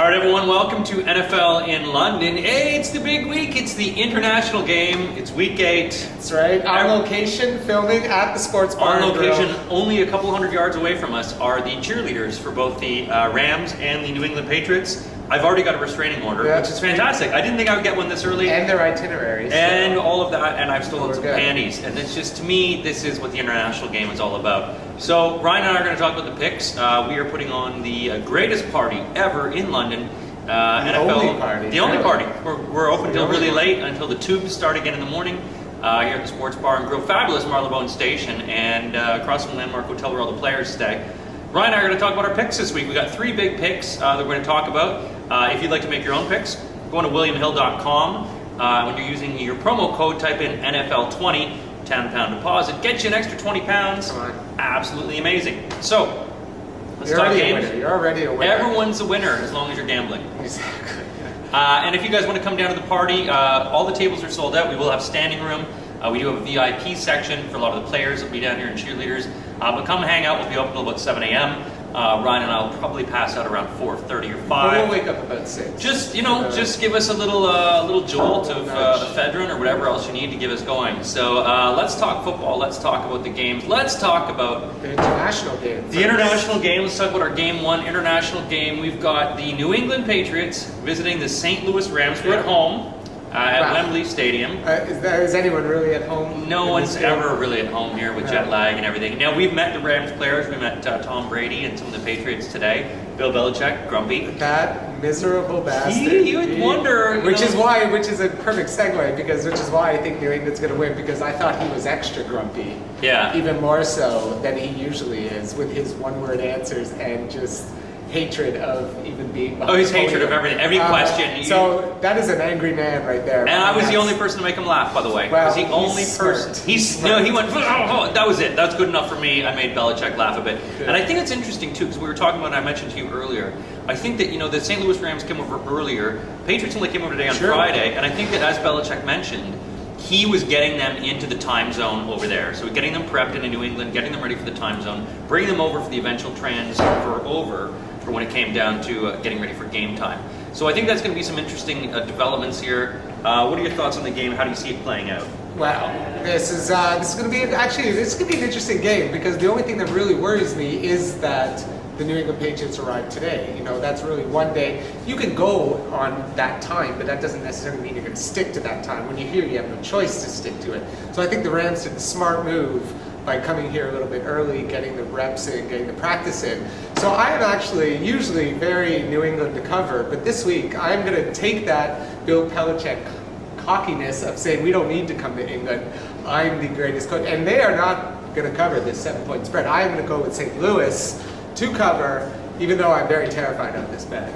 All right, everyone, welcome to NFL in London. Hey, it's the big week. It's the international game. It's week 8. That's right. On location, filming at the Sports Bar. On location, only a couple hundred yards away from us, are the cheerleaders for both the Rams and the New England Patriots. I've already got a restraining order, which is fantastic. I didn't think I would get one this early. And their itineraries. And all of that, and I've stolen some panties. And it's just, to me, this is what the international game is all about. So Ryan and I are going to talk about the picks. We are putting on the greatest party ever in London. NFL. The only party. We're open till really late, until the tubes start again in the morning. Here at the Sports Bar and Grill, fabulous Marylebone Station, and across from the Landmark Hotel where all the players stay. Ryan and I are going to talk about our picks this week. We got 3 big picks that we're going to talk about. If you'd like to make your own picks, go on to williamhill.com. When you're using your promo code, type in NFL20, £10 deposit, get you an extra £20. Come on. Absolutely amazing. So, let's You're talk already games. a winner. You're already a winner. Everyone's a winner as long as you're gambling. Exactly. And if you guys want to come down to the party, all the tables are sold out. We will have standing room. We do have a VIP section for a lot of the players that will be down here and cheerleaders. But come hang out. We'll be open until about 7 a.m. Ryan and I will probably pass out around 4:30 or 5. But we'll wake up about 6. Just, just give us a little jolt of ephedrine or whatever else you need to give us going. So let's talk football. Let's talk about the games. Let's talk about the international game. The international game. Let's talk about our Game 1 international game. We've got the New England Patriots visiting the St. Louis Rams. We're at home. At Wembley Stadium. Is anyone really at home? No one's ever really at home here with jet lag and everything. Now, we've met the Rams players. We met Tom Brady and some of the Patriots today. Bill Belichick, grumpy. That miserable bastard. You would wonder. Which is a perfect segue, which is why I think New England's going to win, because I thought he was extra grumpy. Yeah. Even more so than he usually is, with his one-word answers and just hatred of even being behind his hatred of everything, every question. So that is an angry man right there. And I was the only person to make him laugh, by the way. Well, I was the only person. He went, that was it. That's good enough for me. I made Belichick laugh a bit. Good. And I think it's interesting, too, because we were talking about, and I mentioned to you earlier, I think that, the St. Louis Rams came over earlier. Patriots only came over today on Friday. And I think that, as Belichick mentioned, he was getting them into the time zone over there. So getting them prepped into New England, getting them ready for the time zone, bringing them over for the eventual transfer over for when it came down to getting ready for game time. So I think that's going to be some interesting developments here. What are your thoughts on the game? How do you see it playing out? Well, this is going to be an interesting game, because the only thing that really worries me is that the New England Patriots arrived today. That's really one day. You can go on that time, but that doesn't necessarily mean you're going to stick to that time. When you're here, you have no choice to stick to it. So I think the Rams did the smart move by coming here a little bit early, getting the reps in, getting the practice in. So I am actually usually very New England to cover, but this week I'm going to take that Bill Belichick cockiness of saying we don't need to come to England. I'm the greatest coach, and they are not going to cover this 7-point spread. I'm going to go with St. Louis to cover, even though I'm very terrified of this bet.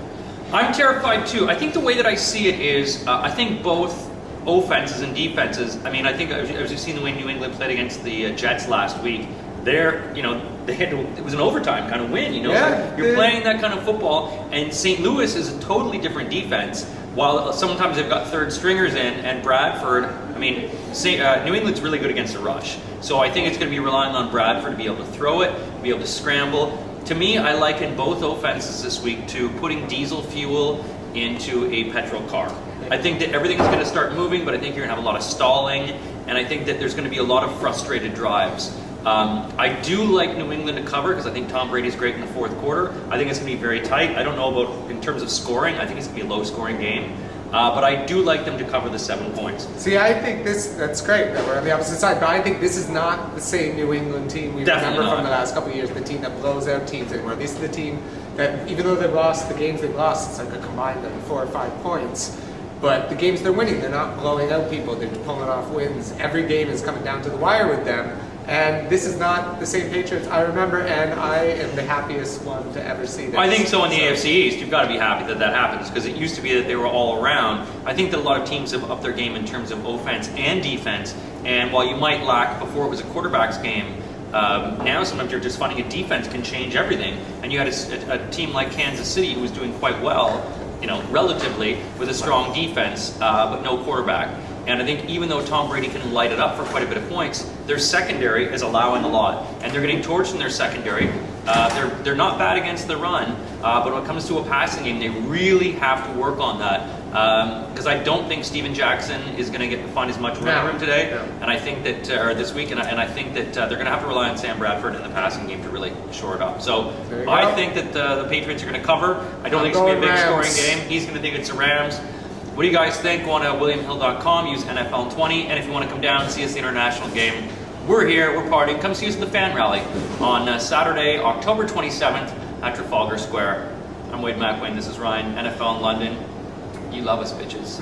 I'm terrified too. I think the way that I see it is, I think both offenses and defenses. I mean, I think as you've seen the way New England played against the Jets last week, it was an overtime kind of win. You're playing that kind of football, and St. Louis is a totally different defense. While sometimes they've got third stringers in, and Bradford. I mean, New England's really good against the rush, so I think it's going to be relying on Bradford to be able to throw it, be able to scramble. To me, I liken both offenses this week to putting diesel fuel into a petrol car. I think that everything's going to start moving, but I think you're going to have a lot of stalling, and I think that there's going to be a lot of frustrated drives. I do like New England to cover, because I think Tom Brady's great in the fourth quarter. I think it's going to be very tight. I don't know about in terms of scoring. I think it's going to be a low-scoring game. But I do like them to cover the 7 points. See, I think that's great that we're on the opposite side, but I think this is not the same New England team we remember from the last couple of years, the team that blows out teams anymore. This is the team that, even though they've lost the games they've lost, it's like a combined 4 or 5 points. But the games they're winning, they're not blowing out people. They're pulling off wins. Every game is coming down to the wire with them. And this is not the same Patriots I remember, and I am the happiest one to ever see this. I think so in the AFC East. You've got to be happy that happens, because it used to be that they were all around. I think that a lot of teams have upped their game in terms of offense and defense. And while you might lack, before it was a quarterback's game, now sometimes you're just finding a defense can change everything. And you had a team like Kansas City who was doing quite well, relatively, with a strong defense, but no quarterback. And I think even though Tom Brady can light it up for quite a bit of points, their secondary is allowing a lot. And they're getting torched in their secondary. They're not bad against the run, but when it comes to a passing game, they really have to work on that. Because I don't think Steven Jackson is going to find as much running room today, and I think that or this week, and I think that they're going to have to rely on Sam Bradford in the passing game to really shore it up. So I think that the Patriots are going to cover. I don't think it's going to be a big scoring game. He's going to think it's the Rams. What do you guys think? Go on to WilliamHill.com, use NFL20, and if you want to come down and see us at the international game, we're here, we're partying. Come see us at the fan rally on Saturday, October 27th at Trafalgar Square. I'm Wade McWayne, this is Ryan, NFL in London. You love us, bitches.